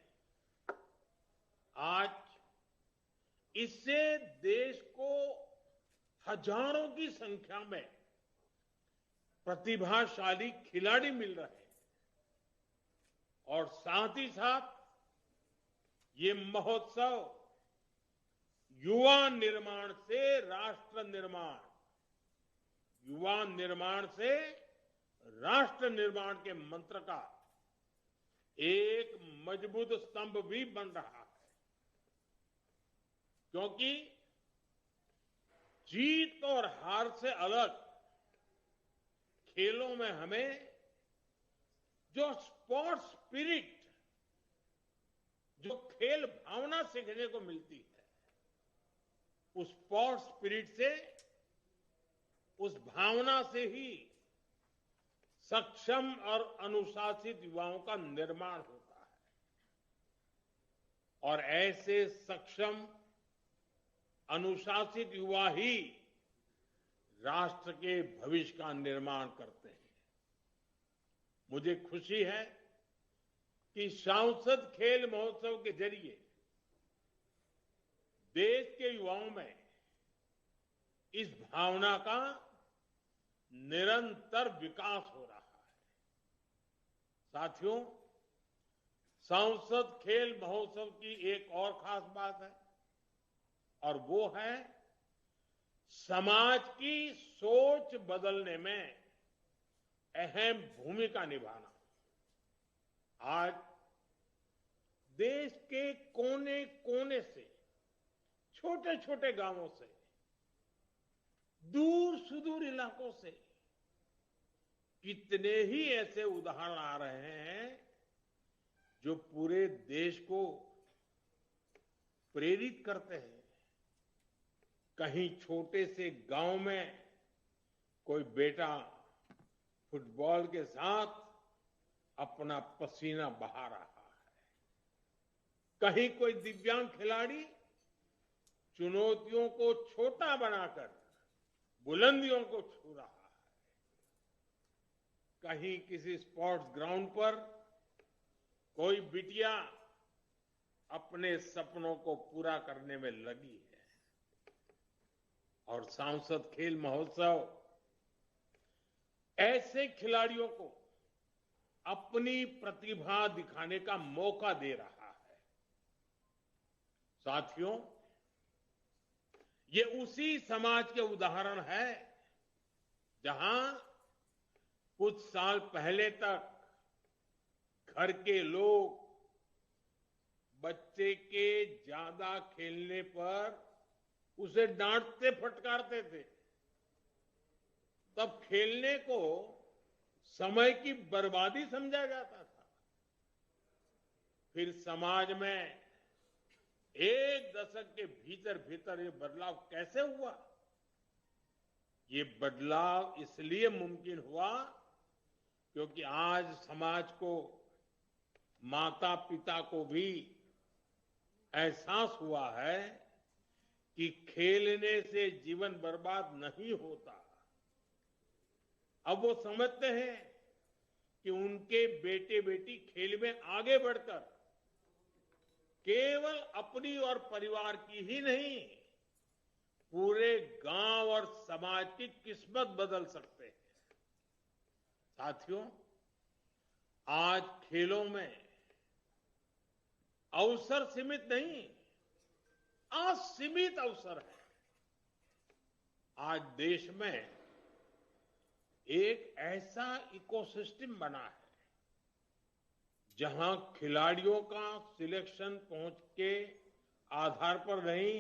आज इससे देश को हजारों की संख्या में प्रतिभाशाली खिलाड़ी मिल रहे हैं। और साथ ही साथ ये महोत्सव युवा निर्माण से राष्ट्र निर्माण, युवा निर्माण से राष्ट्र निर्माण के मंत्र का एक मजबूत स्तंभ भी बन रहा है। क्योंकि जीत और हार से अलग खेलों में हमें जो स्पोर्ट्स स्पिरिट, जो खेल भावना सीखने को मिलती है, उस स्पोर्ट्स स्पिरिट से, उस भावना से ही सक्षम और अनुशासित युवाओं का निर्माण होता है और ऐसे सक्षम अनुशासित युवा ही राष्ट्र के भविष्य का निर्माण करते हैं। मुझे खुशी है कि सांसद खेल महोत्सव के जरिए देश के युवाओं में इस भावना का निरंतर विकास हो रहा है। साथियों, सांसद खेल महोत्सव की एक और खास बात है और वो है समाज की सोच बदलने में अहम भूमिका निभाना। आज देश के कोने कोने से, छोटे छोटे गांवों से, दूर सुदूर इलाकों से कितने ही ऐसे उदाहरण आ रहे हैं जो पूरे देश को प्रेरित करते हैं। कहीं छोटे से गांव में कोई बेटा फुटबॉल के साथ अपना पसीना बहा रहा है, कहीं कोई दिव्यांग खिलाड़ी चुनौतियों को छोटा बनाकर बुलंदियों को छू रहा है, कहीं किसी स्पोर्ट्स ग्राउंड पर कोई बिटिया अपने सपनों को पूरा करने में लगी है। और सांसद खेल महोत्सव ऐसे खिलाड़ियों को अपनी प्रतिभा दिखाने का मौका दे रहा है। साथियों, ये उसी समाज के उदाहरण है जहां कुछ साल पहले तक घर के लोग बच्चे के ज्यादा खेलने पर उसे डांटते फटकारते थे। तब खेलने को समय की बर्बादी समझा जाता था। फिर समाज में एक दशक के भीतर भीतर ये बदलाव कैसे हुआ? ये बदलाव इसलिए मुमकिन हुआ क्योंकि आज समाज को, माता पिता को भी एहसास हुआ है कि खेलने से जीवन बर्बाद नहीं होता। अब वो समझते हैं कि उनके बेटे बेटी खेल में आगे बढ़कर केवल अपनी और परिवार की ही नहीं, पूरे गांव और समाज की किस्मत बदल सकते हैं। साथियों, आज खेलों में अवसर सीमित नहीं, असीमित अवसर है। आज देश में एक ऐसा इकोसिस्टम बना है जहां खिलाड़ियों का सिलेक्शन पहुंच के आधार पर नहीं,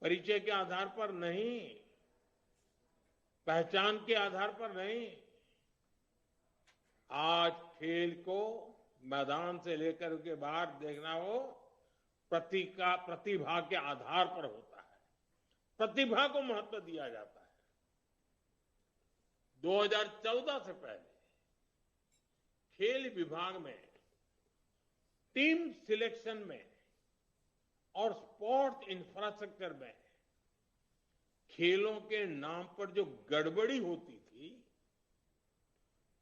परिचय के आधार पर नहीं, पहचान के आधार पर नहीं, आज खेल को मैदान से लेकर के बाहर देखना हो प्रतिभा के आधार पर होता है। प्रतिभा को महत्व दिया जाता है। 2014 से पहले खेल विभाग में टीम सिलेक्शन में और स्पोर्ट्स इंफ्रास्ट्रक्चर में खेलों के नाम पर जो गड़बड़ी होती थी,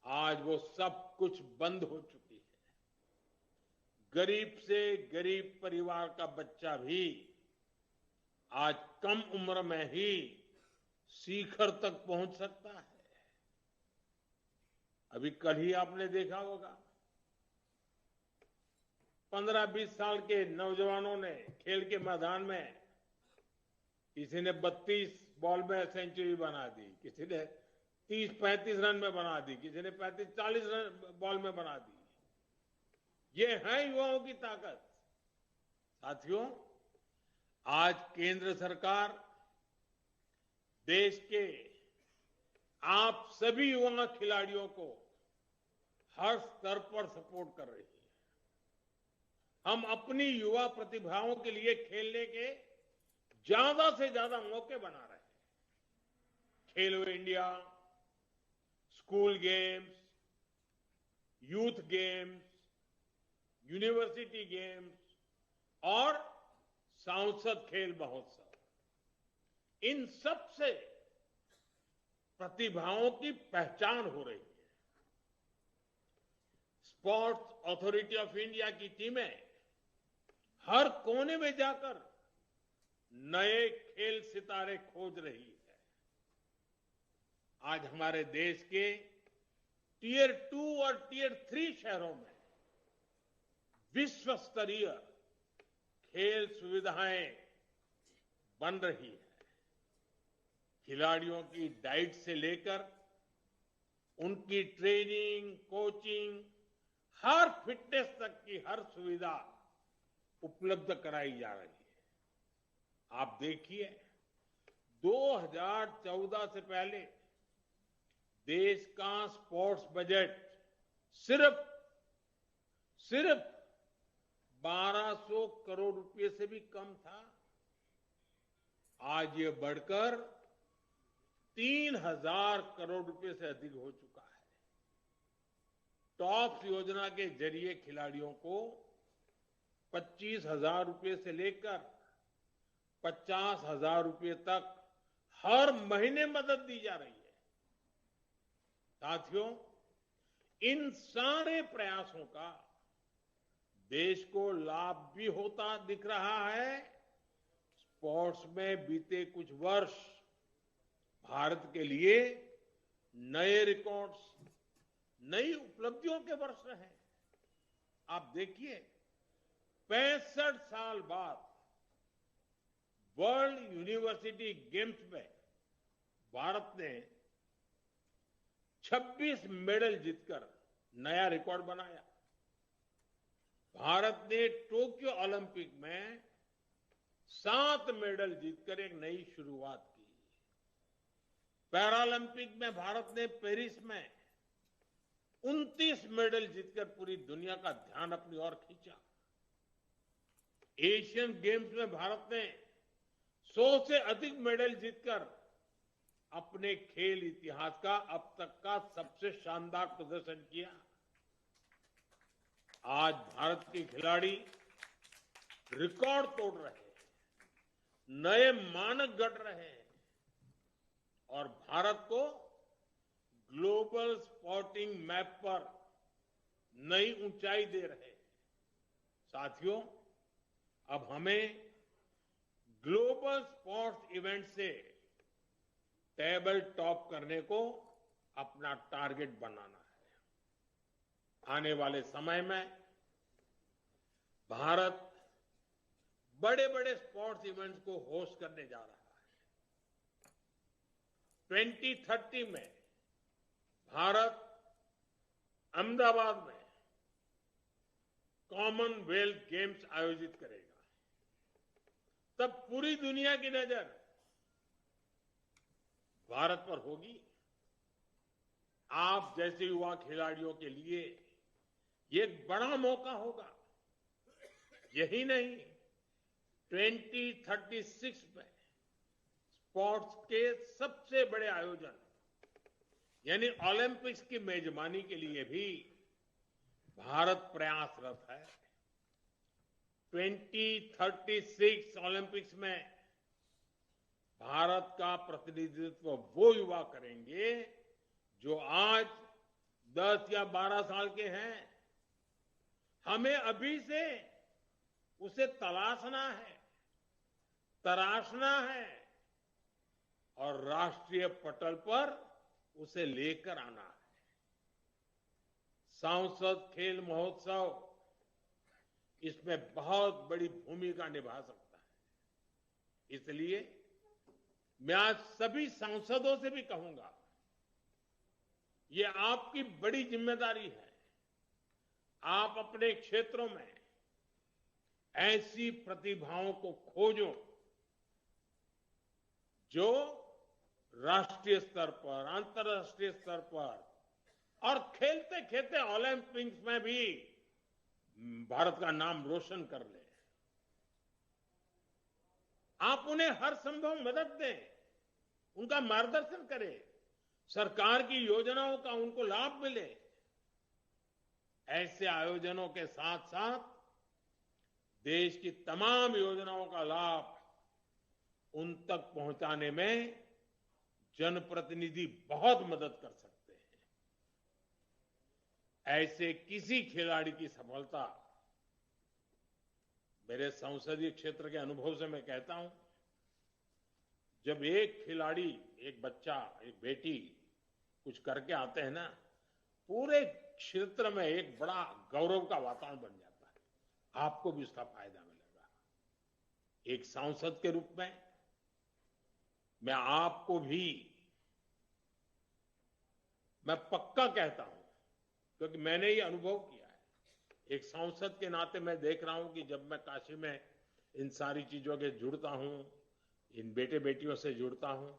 आज वो सब कुछ बंद हो चुकी है। गरीब से गरीब परिवार का बच्चा भी आज कम उम्र में ही शिखर तक पहुंच सकता है। अभी कल ही आपने देखा होगा 15-20 साल के नौजवानों ने खेल के मैदान में, किसी ने 32 बॉल में सेंचुरी बना दी, किसी ने 30-35 रन में बना दी, किसी ने 35-40 रन बॉल में बना दी। ये है युवाओं की ताकत। साथियों, आज केंद्र सरकार देश के आप सभी युवा खिलाड़ियों को हर स्तर पर सपोर्ट कर रही है। हम अपनी युवा प्रतिभाओं के लिए खेलने के ज्यादा से ज्यादा मौके बना रहे हैं। खेलो India, school games, youth games, university games और सांसद खेल महोत्सव, इन सब से प्रतिभाओं की पहचान हो रही है। स्पोर्ट्स अथॉरिटी ऑफ इंडिया की टीमें हर कोने में जाकर नए खेल सितारे खोज रही है। आज हमारे देश के टियर 2 और टियर 3 शहरों में विश्व स्तरीय खेल सुविधाएं बन रही है। खिलाड़ियों की डाइट से लेकर उनकी ट्रेनिंग, कोचिंग, हर फिटनेस तक की हर सुविधा उपलब्ध कराई जा रही है। आप देखिए, 2014 से पहले देश का स्पोर्ट्स बजट सिर्फ 1200 करोड़ रुपए से भी कम था। आज ये बढ़कर 3000 करोड़ रुपए से अधिक हो चुका है। टॉप्स योजना के जरिए खिलाड़ियों को 25,000 रुपए से लेकर 50,000 रुपए तक हर महीने मदद दी जा रही है। साथियों, इन सारे प्रयासों का देश को लाभ भी होता दिख रहा है। स्पोर्ट्स में बीते कुछ वर्ष भारत के लिए नए रिकॉर्ड्स, नई उपलब्धियों के वर्ष रहे। आप देखिए, 65 साल बाद वर्ल्ड यूनिवर्सिटी गेम्स में भारत ने 26 मेडल जीतकर नया रिकॉर्ड बनाया। भारत ने टोक्यो ओलंपिक में 7 मेडल जीतकर एक नई शुरुआत की। पैरालंपिक में भारत ने पेरिस में 29 मेडल जीतकर पूरी दुनिया का ध्यान अपनी ओर खींचा। एशियन गेम्स में भारत ने 100 से अधिक मेडल जीतकर अपने खेल इतिहास का अब तक का सबसे शानदार प्रदर्शन किया। आज भारत के खिलाड़ी रिकॉर्ड तोड़ रहे हैं, नए मानक गढ़ रहे हैं और भारत को ग्लोबल स्पोर्टिंग मैप पर नई ऊंचाई दे रहे हैं। साथियों, अब हमें ग्लोबल स्पोर्ट्स इवेंट से टेबल टॉप करने को अपना टारगेट बनाना है। आने वाले समय में भारत बड़े बड़े स्पोर्ट्स इवेंट्स को होस्ट करने जा रहा है। 2030 में भारत अहमदाबाद में कॉमनवेल्थ गेम्स आयोजित करेगा। तब पूरी दुनिया की नजर भारत पर होगी। आप जैसे युवा खिलाड़ियों के लिए ये एक बड़ा मौका होगा। यही नहीं, 2036 में स्पोर्ट्स के सबसे बड़े आयोजन यानी ओलंपिक्स की मेजबानी के लिए भी भारत प्रयासरत है। 2036 ओलंपिक्स में भारत का प्रतिनिधित्व वो युवा करेंगे जो आज 10 या 12 साल के हैं। हमें अभी से उसे तलाशना है, तराशना है और राष्ट्रीय पटल पर उसे लेकर आना है। सांसद खेल महोत्सव इसमें बहुत बड़ी भूमिका निभा सकता है। इसलिए मैं आज सभी सांसदों से भी कहूंगा, ये आपकी बड़ी जिम्मेदारी है। आप अपने क्षेत्रों में ऐसी प्रतिभाओं को खोजो जो राष्ट्रीय स्तर पर, अंतर्राष्ट्रीय स्तर पर और खेलते खेलते ओलंपिक्स में भी भारत का नाम रोशन कर ले। आप उन्हें हर संभव मदद दें, उनका मार्गदर्शन करें, सरकार की योजनाओं का उनको लाभ मिले। ऐसे आयोजनों के साथ साथ देश की तमाम योजनाओं का लाभ उन तक पहुंचाने में जनप्रतिनिधि बहुत मदद कर सकते हैं। ऐसे किसी खिलाड़ी की सफलता, मेरे संसदीय क्षेत्र के अनुभव से मैं कहता हूं, जब एक खिलाड़ी, एक बच्चा, एक बेटी कुछ करके आते हैं ना, पूरे क्षेत्र में एक बड़ा गौरव का वातावरण बन जाता है। आपको भी उसका फायदा मिलेगा। एक सांसद के रूप में मैं आपको भी मैं पक्का कहता हूं, क्योंकि मैंने ये अनुभव किया है। एक सांसद के नाते मैं देख रहा हूं कि जब मैं काशी में इन सारी चीजों के जुड़ता हूं, इन बेटे बेटियों से जुड़ता हूं,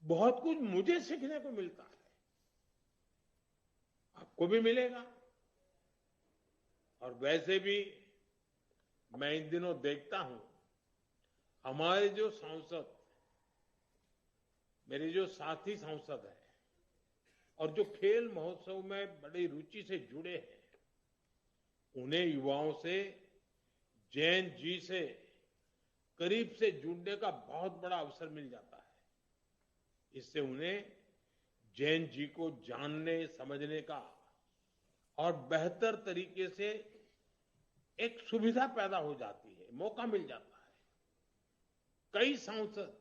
बहुत कुछ मुझे सीखने को मिलता है, आपको भी मिलेगा। और वैसे भी मैं इन दिनों देखता हूं, हमारे जो सांसद, मेरे जो साथी सांसद हैं और जो खेल महोत्सव में बड़ी रुचि से जुड़े हैं, उन्हें युवाओं से, जैन जी से करीब से जुड़ने का बहुत बड़ा अवसर मिल जाता है। इससे उन्हें जैन जी को जानने, समझने का और बेहतर तरीके से एक सुविधा पैदा हो जाती है, मौका मिल जाता है। कई सांसद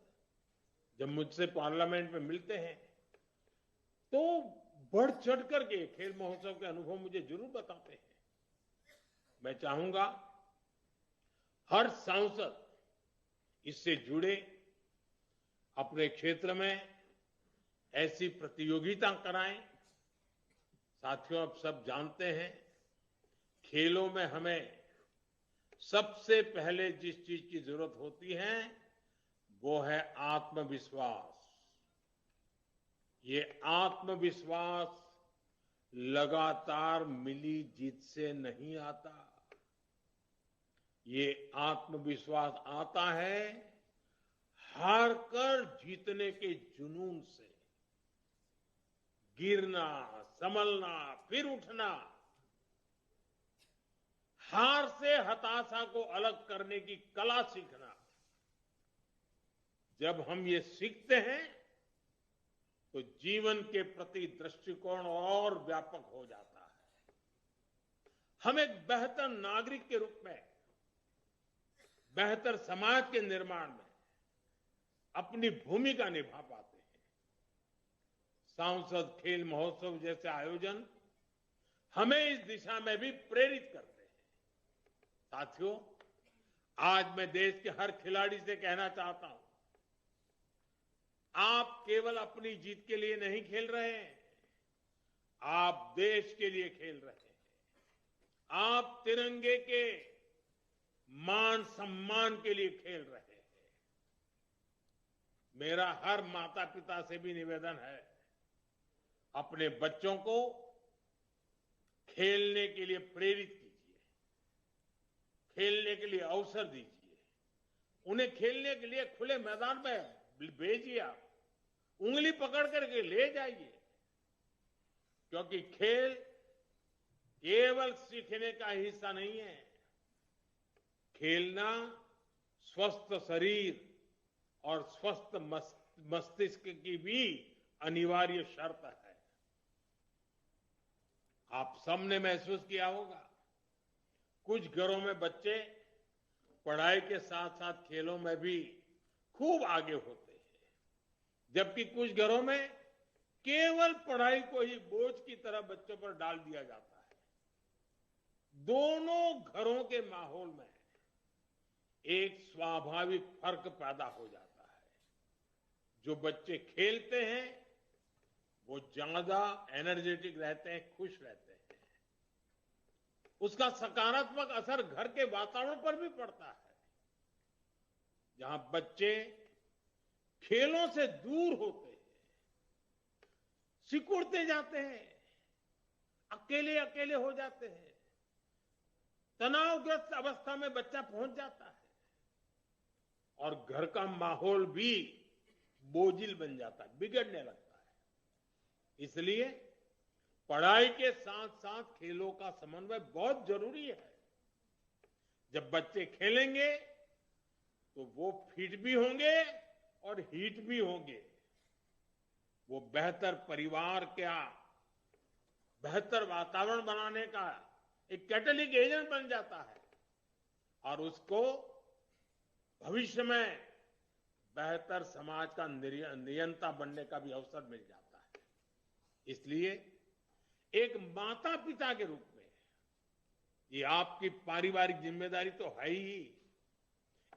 जब मुझसे पार्लियामेंट में मिलते हैं तो बढ़ चढ़ करके खेल महोत्सव के अनुभव मुझे जरूर बताते हैं। मैं चाहूंगा हर सांसद इससे जुड़े, अपने क्षेत्र में ऐसी प्रतियोगिता कराएं। साथियों, आप सब जानते हैं, खेलों में हमें सबसे पहले जिस चीज की जरूरत होती है वो है आत्मविश्वास। ये आत्मविश्वास लगातार मिली जीत से नहीं आता। ये आत्मविश्वास आता है हार कर जीतने के जुनून से। गिरना, संभलना, फिर उठना, हार से हताशा को अलग करने की कला सीखना। जब हम ये सीखते हैं तो जीवन के प्रति दृष्टिकोण और व्यापक हो जाता है। हम एक बेहतर नागरिक के रूप में, बेहतर समाज के निर्माण में अपनी भूमिका निभा पाते हैं। सांसद खेल महोत्सव जैसे आयोजन हमें इस दिशा में भी प्रेरित करते हैं। साथियों, आज मैं देश के हर खिलाड़ी से कहना चाहता हूं, आप केवल अपनी जीत के लिए नहीं खेल रहे हैं, आप देश के लिए खेल रहे हैं। आप तिरंगे के मान सम्मान के लिए खेल रहे हैं। मेरा हर माता पिता से भी निवेदन है, अपने बच्चों को खेलने के लिए प्रेरित कीजिए, खेलने के लिए अवसर दीजिए, उन्हें खेलने के लिए खुले मैदान में भेजिए। आप उंगली पकड़ करके ले जाइए, क्योंकि खेल केवल सीखने का हिस्सा नहीं है। खेलना स्वस्थ शरीर और स्वस्थ मस्तिष्क की भी अनिवार्य शर्त है। आप सबने महसूस किया होगा, कुछ घरों में बच्चे पढ़ाई के साथ साथ खेलों में भी खूब आगे होते हैं, जबकि कुछ घरों में केवल पढ़ाई को ही बोझ की तरह बच्चों पर डाल दिया जाता है। दोनों घरों के माहौल में एक स्वाभाविक फर्क पैदा हो जाता है। जो बच्चे खेलते हैं वो ज्यादा एनर्जेटिक रहते हैं, खुश रहते हैं। उसका सकारात्मक असर घर के वातावरण पर भी पड़ता है। जहां बच्चे खेलों से दूर होते हैं, सिकुड़ते जाते हैं, अकेले अकेले हो जाते हैं, तनावग्रस्त अवस्था में बच्चा पहुंच जाता है और घर का माहौल भी बोझिल बन जाता है, बिगड़ने लगता है। इसलिए पढ़ाई के साथ साथ खेलों का समन्वय बहुत जरूरी है। जब बच्चे खेलेंगे तो वो फिट भी होंगे और हिट भी होंगे। वो बेहतर परिवार का बेहतर वातावरण बनाने का एक कैटलिक एजेंट बन जाता है और उसको भविष्य में बेहतर समाज का नियंता बनने का भी अवसर मिल जाता है। इसलिए एक माता पिता के रूप में ये आपकी पारिवारिक जिम्मेदारी तो है ही,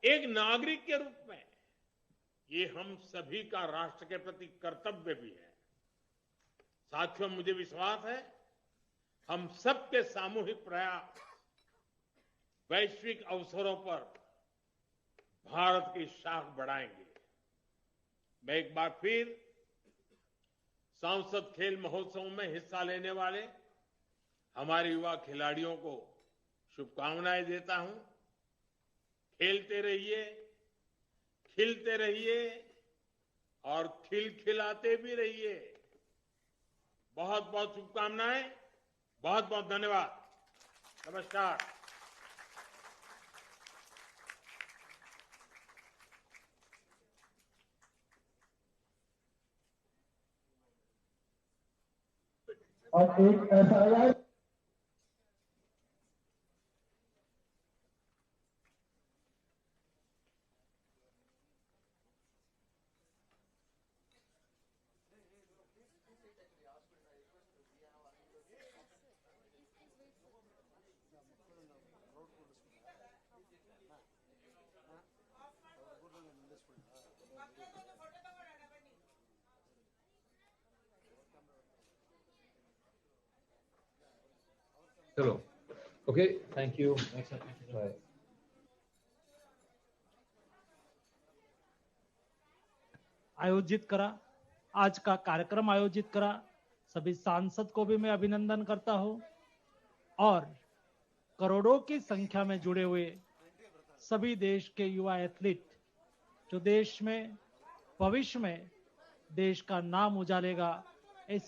एक नागरिक के रूप में ये हम सभी का राष्ट्र के प्रति कर्तव्य भी है। साथियों, मुझे विश्वास है हम सबके सामूहिक प्रयास वैश्विक अवसरों पर भारत की शाख बढ़ाएंगे। मैं एक बार फिर संसद खेल महोत्सव में हिस्सा लेने वाले हमारे युवा खिलाड़ियों को शुभकामनाएं देता हूं। खेलते रहिए, खिलते रहिए और खिलखिलाते भी रहिए। बहुत बहुत शुभकामनाएं, बहुत बहुत धन्यवाद। नमस्कार। और एक ऐसा चलो, ओके, थैंक यू। बाय। आयोजित करा, आज का कार्यक्रम आयोजित करा, सभी सांसद को भी मैं अभिनंदन करता हूं और करोड़ों की संख्या में जुड़े हुए सभी देश के युवा एथलीट जो देश में भविष्य में देश का नाम उजालेगा